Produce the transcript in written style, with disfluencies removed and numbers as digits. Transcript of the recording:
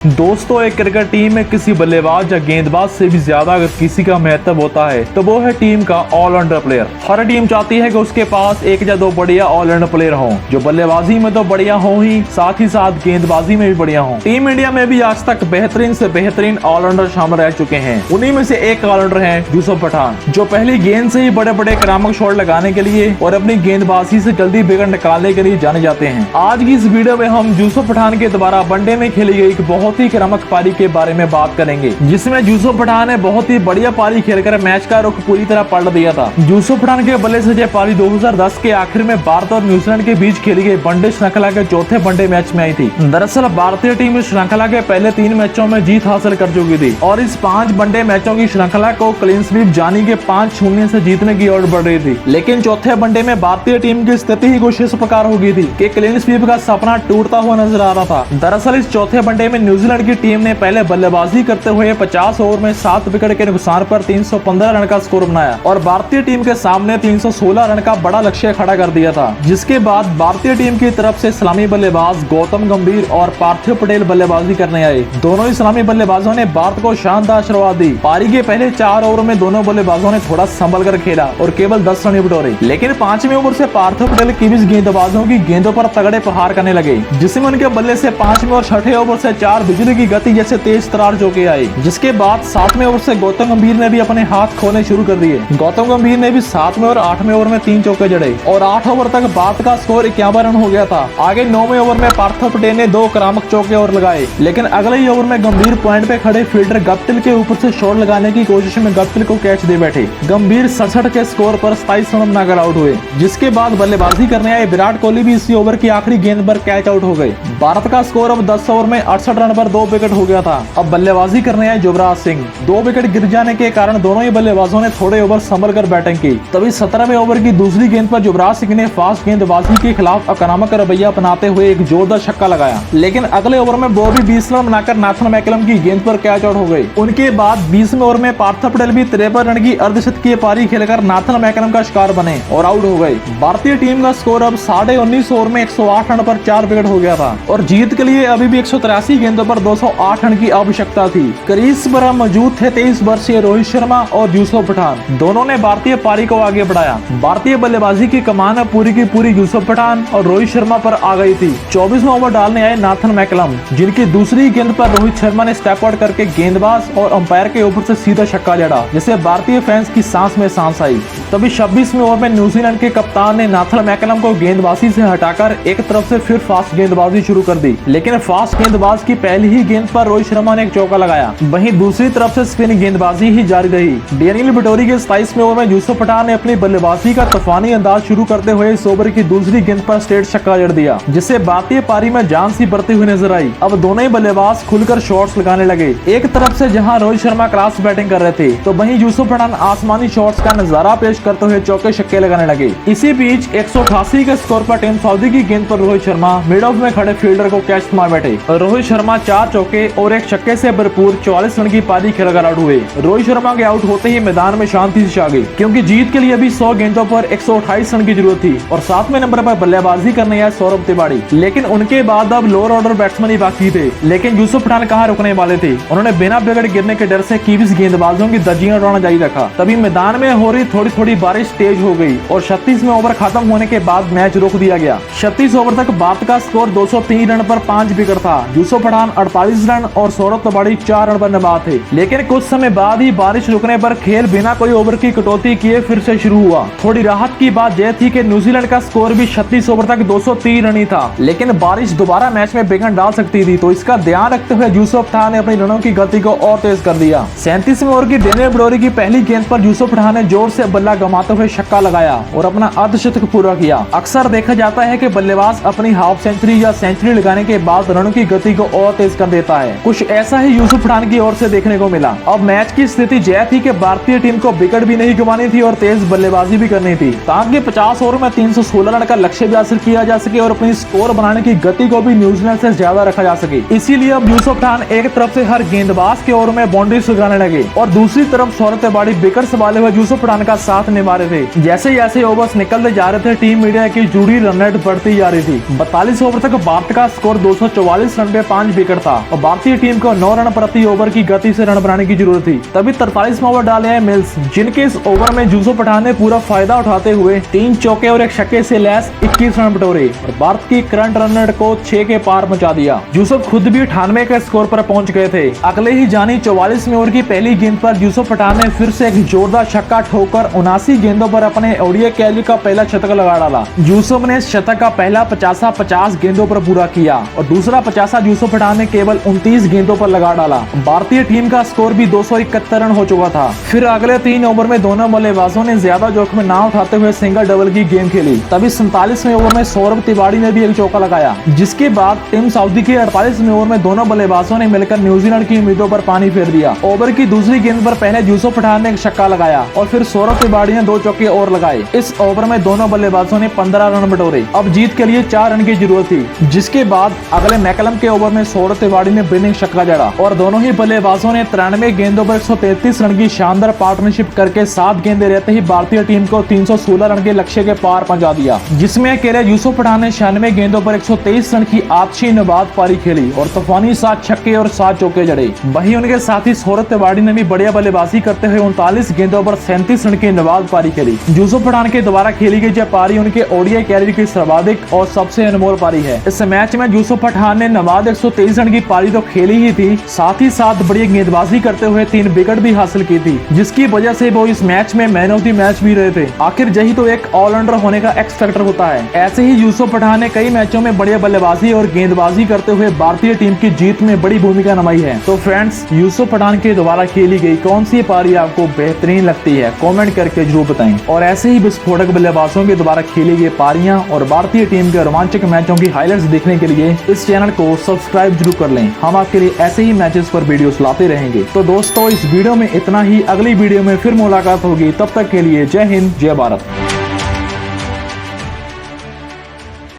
दोस्तों, एक cricket team में किसी बल्लेबाज या गेंदबाज से भी ज्यादा अगर किसी का महत्व होता है तो वो है टीम का ऑलराउंडर प्लेयर। हर टीम चाहती है कि उसके पास एक या दो बढ़िया ऑलराउंडर प्लेयर हों जो बल्लेबाजी में तो बढ़िया हो ही साथ गेंदबाजी में भी बढ़िया हों। टीम इंडिया में भी आज तक बेहतरीन से बेहतरीन ऑलराउंडर शामिल रह चुके हैं। उन्हीं में से एक ऑलराउंडर है यूसुफ पठान, जो पहली गेंद से ही बड़े बड़े आक्रामक शॉट लगाने के लिए और अपनी गेंदबाजी से जल्दी विकेट निकालने के लिए जाने जाते हैं। आज की इस वीडियो में हम यूसुफ पठान के द्वारा वनडे में खेली गई एक बहुत ही आक्रामक पारी के बारे में बात करेंगे, जिसमें यूसुफ पठान ने बहुत ही बढ़िया पारी खेलकर मैच का रुख पूरी तरह पलट दिया था। यूसुफ पठान के बल्ले से यह पारी 2010 के आखिर में भारत और न्यूजीलैंड के बीच खेली गई वनडे श्रृंखला के चौथे वनडे मैच में आई थी। दरअसल भारतीय टीम इस श्रृंखला के पहले 3 मैचों में जीत हासिल कर चुकी थी और इस 5 वनडे मैचों की श्रृंखला को क्लीन स्वीप जानी के 5-0 से जीतने की ओर बढ़ रही थी। लेकिन चौथे वनडे में भारतीय टीम की स्थिति ही कुछ इस प्रकार हो गई थी कि क्लीन स्वीप का सपना टूटता हुआ नजर आ रहा था। दरअसल इस चौथे वनडे में न्यूजीलैंड की टीम ने पहले बल्लेबाजी करते हुए 50 ओवर में 7 विकेट के नुकसान पर 315 रन का स्कोर बनाया और भारतीय टीम के सामने 316 रन का बड़ा लक्ष्य खड़ा कर दिया था। जिसके बाद भारतीय टीम की तरफ से इस्लामी बल्लेबाज गौतम गंभीर और पार्थिव पटेल बल्लेबाजी करने आए। दोनों इस्लामी बल्लेबाजों ने भारत को शानदार शुरुआत दी। पारी के पहले 4 ओवर में दोनों बल्लेबाजों ने थोड़ा संभल कर खेला और केवल 10 रन बटोरे। लेकिन 5वें ओवर से पार्थिव पटेल किवीज गेंदबाजों की गेंदों पर तगड़े प्रहार करने लगे, जिसमें उनके बल्ले से 5वें और 6ठे ओवर से 4 बिजली की गति जैसे तेज तरार चौके आए। जिसके बाद 7वें ओवर से गौतम गंभीर ने भी अपने हाथ खोलने शुरू कर दिए। गौतम गंभीर ने भी 7वें और 8वें ओवर में 3 चौके जड़े और 8 ओवर तक भारत का स्कोर 51 रन हो गया था। आगे 9वें ओवर में पार्थिव पटेल ने 2 आक्रामक चौके और लगाए, लेकिन अगले ही ओवर में गंभीर पॉइंट पे खड़े फील्डर गप्टिल के ऊपर से शॉट लगाने की कोशिश में गप्टिल को कैच दे बैठे। गंभीर 67 के स्कोर पर 27 रन बनाकर आउट हुए। जिसके बाद बल्लेबाजी करने आए विराट कोहली भी इसी ओवर की आखिरी गेंद पर कैच आउट हो गए। भारत का स्कोर अब 10 ओवर में 68 रन पर 2 विकेट हो गया था। अब बल्लेबाजी करने आए युवराज सिंह। 2 विकेट गिर जाने के कारण दोनों ही बल्लेबाजों ने थोड़े ओवर संभल कर बैटिंग की। तभी 17वें ओवर की दूसरी गेंद पर युवराज सिंह ने फास्ट गेंदबाजी के खिलाफ आक्रामक रवैया अपनाते हुए एक जोरदार छक्का लगाया। लेकिन अगले ओवर में वो भी 20 रन बनाकर नाथन मैकलम की गेंद पर कैच आउट हो गए। उनके बाद 20वें ओवर में पार्थिव पटेल भी 53 रन की अर्धशतकीय पारी खेलकर नाथन मैकलम का शिकार बने और आउट हो गए। भारतीय टीम का स्कोर अब 19.5 ओवर में 108 रन पर 4 विकेट हो गया था और जीत के लिए अभी भी 183 गेंदों पर 208 रन की आवश्यकता थी। क्रीज पर मौजूद थे 23 वर्षीय रोहित शर्मा और यूसुफ पठान। दोनों ने भारतीय पारी को आगे बढ़ाया। भारतीय बल्लेबाजी की कमान पूरी की पूरी यूसुफ पठान और रोहित शर्मा पर आ गई थी। 24वां ओवर डालने आए नाथन मैकलम, जिनकी दूसरी गेंद पर रोहित शर्मा ने स्टेप आउट करके गेंदबाज और अंपायर के ऊपर से सीधा छक्का जड़ा, जिससे भारतीय फैंस की सांस में सांस आई। तभी 26वें ओवर में न्यूजीलैंड के कप्तान ने नाथन मैकलम को गेंदबाजी से हटाकर एक तरफ से फिर फास्ट गेंदबाजी शुरू कर दी। लेकिन फास्ट गेंदबाज की पहली ही गेंद पर रोहित शर्मा ने एक चौका लगाया। वहीं दूसरी तरफ से स्पिन गेंदबाजी ही जारी रही। डेनियल विटोरी के 27वें ओवर में यूसुफ पठान ने अपनी बल्लेबाजी का तूफानी अंदाज शुरू करते हुए इस ओवर की दूसरी गेंद पर स्ट्रेट छक्का जड़ दिया, जिससे भारतीय पारी में जान सी बढ़ती हुई नजर आई। अब दोनों ही बल्लेबाज खुलकर शॉट्स लगाने लगे। एक तरफ से जहां रोहित शर्मा क्लास बैटिंग कर रहे थे, तो वहीं यूसुफ पठान आसमानी शॉट्स का नजारा पेश करते हुए चौके छक्के लगाने लगे। इसी बीच 188 के स्कोर पर टीम सऊदी की गेंद पर रोहित शर्मा मिड ऑफ में खड़े फील्डर को कैच मार बैठे। रोहित शर्मा 4 चौके और एक छक्के से भरपूर 44 रन की पारी खेलकर आउट हुए। रोहित शर्मा के आउट होते ही मैदान में शांति छा गई, क्योंकि जीत के लिए अभी 100 गेंदों पर 128 रन की जरूरत थी और 7वें नंबर पर बल्लेबाजी करने आए सौरभ तिवारी। लेकिन उनके बाद अब लोअर ऑर्डर बैट्समैन ही बाकी थे। लेकिन यूसुफ पठान कहां रुकने वाले थे। उन्होंने बिना विकेट गिरने के डर से कीवीज गेंदबाजों की धज्जियां उड़ाना जारी रखा। तभी मैदान में हो रही थोड़ी थोड़ी बारिश तेज हो गई और 36वें ओवर खत्म होने के बाद मैच रोक दिया गया। 36 ओवर तक भारत का स्कोर 203 रन पर 5 विकेट था। यूसुफ पठान 48 रन और सौरभ तिवारी 4 रन पर नबाद थे। लेकिन कुछ समय बाद ही बारिश रुकने पर खेल बिना कोई ओवर की कटौती किए फिर से शुरू हुआ। थोड़ी राहत की बात यह थी कि न्यूजीलैंड का स्कोर भी 36 ओवर तक 203 रन ही था। लेकिन बारिश दोबारा मैच में विघन डाल सकती थी, तो इसका ध्यान रखते हुए यूसुफ पठान ने अपनी रनों की गति को और तेज कर दिया। 37वें ओवर की डेनियल विटोरी की पहली गेंद पर यूसुफ पठान ने जोर से बल्ला गमाते हुए छक्का लगाया और अपना अर्धशतक पूरा किया। अक्सर देखा जाता है कि बल्लेबाज अपनी हाफ सेंचुरी या सेंचुरी लगाने के बाद रनों की गति को और तेज कर देता है। कुछ ऐसा ही यूसुफ पठान की ओर से देखने को मिला। अब मैच की स्थिति यह थी कि भारतीय टीम को विकेट भी नहीं गंवानी थी और तेज बल्लेबाजी भी करनी थी, ताकि 50 ओवर में 316 रन का लक्ष्य भी हासिल किया जा सके और अपनी स्कोर बनाने की गति को भी न्यूजीलैंड से ज्यादा रखा जा सके। इसीलिए अब यूसुफ पठान एक तरफ से हर गेंदबाज के ओवर में बाउंड्री लगाने लगे और दूसरी तरफ सौरभ तिवारी विकेट संभाले हुए यूसुफ पठान का साथ निभा रहे थे। जैसे जैसे ओवर्स निकलते जा रहे थे, टीम इंडिया की जुड़ी रन रेट बढ़ती जा रही थी। 42 ओवर तक भारत का स्कोर 244 रन पे 5 विकेट विकेट था और भारतीय टीम को 9 रन प्रति ओवर की गति से रन बनाने की जरूरत थी। तभी 43 ओवर डाले हैं मिल्स, जिनके इस ओवर में यूसुफ पठान ने पूरा फायदा उठाते हुए 3 चौके और 1 छक्के से लैस 21 रन बटोरे और भारत की करंट रन रेट को 6 के पार पहुंचा दिया। यूसुफ खुद भी 98 के स्कोर पर पहुंच गए थे। अगले ही जानी 44वें ओवर की पहली गेंद पर यूसुफ पठान ने फिर से एक जोरदार छक्का ठोकर 79 गेंदों पर अपने ओडीआई कैरियर का पहला शतक लगा डाला। यूसुफ ने इस शतक का पहला 50 गेंदों पर पूरा किया और दूसरा 50 यूसुफ पठान ने केवल 29 गेंदों पर लगा डाला। भारतीय टीम का स्कोर भी 271 रन हो चुका था। फिर अगले 3 ओवर में दोनों बल्लेबाजों ने ज्यादा जोखिम ना उठाते हुए सिंगल डबल की गेंद खेली। तभी 47वें ओवर में सौरभ तिवारी ने भी एक चौका लगाया, जिसके बाद टीम सऊदी के 48वें ओवर में दोनों बल्लेबाजों ने मिलकर न्यूजीलैंड की उम्मीदों पर पानी फेर दिया। ओवर की दूसरी गेंद पर पहले यूसुफ पठान ने एक छक्का लगाया और फिर सौरभ तिवारी ने 2 चौके और लगाए। इस ओवर में दोनों बल्लेबाजों ने 15 रन बटोरे। अब जीत के लिए 4 रन की जरूरत थी, जिसके बाद अगले मैकलम के ओवर में सौरभ तिवारी ने विनिंग छक्का जड़ा और दोनों ही बल्लेबाजों ने 93 गेंदों पर 133 रन की शानदार पार्टनरशिप करके 7 गेंदें रहते ही भारतीय टीम को 316 रन के लक्ष्य के पार पहुंचा दिया, जिसमें अकेले यूसुफ पठान ने 96 गेंदों पर 123 रन की आछी नबाद पारी खेली और तूफानी 7 छक्के और 7 चौके जड़े। वहीं उनके साथी सौरभ तिवारी ने भी बढ़िया बल्लेबाजी करते हुए 39 गेंदों पर 37 रन की नबाद पारी खेली। यूसुफ पठान के द्वारा खेली गई यह पारी उनके ओडीआई कैरियर की सर्वाधिक और सबसे अनमोल पारी है। इस मैच में यूसुफ पठान ने नबाद 123 रन की पारी तो खेली ही थी, साथ ही साथ बढ़िया गेंदबाजी करते हुए 3 विकेट भी हासिल की थी, जिसकी वजह से वो इस मैच में मैन ऑफ द मैच भी रहे थे। आखिर यही तो एक ऑलराउंडर होने का एक्स फैक्टर होता है। ऐसे ही यूसुफ पठान ने कई मैचों में बढ़िया बल्लेबाजी और गेंदबाजी करते हुए भारतीय टीम की जीत में बड़ी भूमिका निभाई है। तो फ्रेंड्स, यूसुफ पठान के द्वारा खेली गई कौन सी पारी आपको बेहतरीन लगती है, कमेंट करके जरूर बताएं। और ऐसे ही विस्फोटक बल्लेबाजों के द्वारा खेली गई पारियां और भारतीय टीम के रोमांचक मैचों की हाइलाइट्स देखने के लिए इस चैनल को सब्सक्राइब जरूर कर लें। हम आपके लिए ऐसे ही मैचेस पर वीडियोस लाते रहेंगे। तो दोस्तों, इस वीडियो में इतना ही। अगली वीडियो में फिर मुलाकात होगी, तब तक के लिए जय हिंद, जय भारत।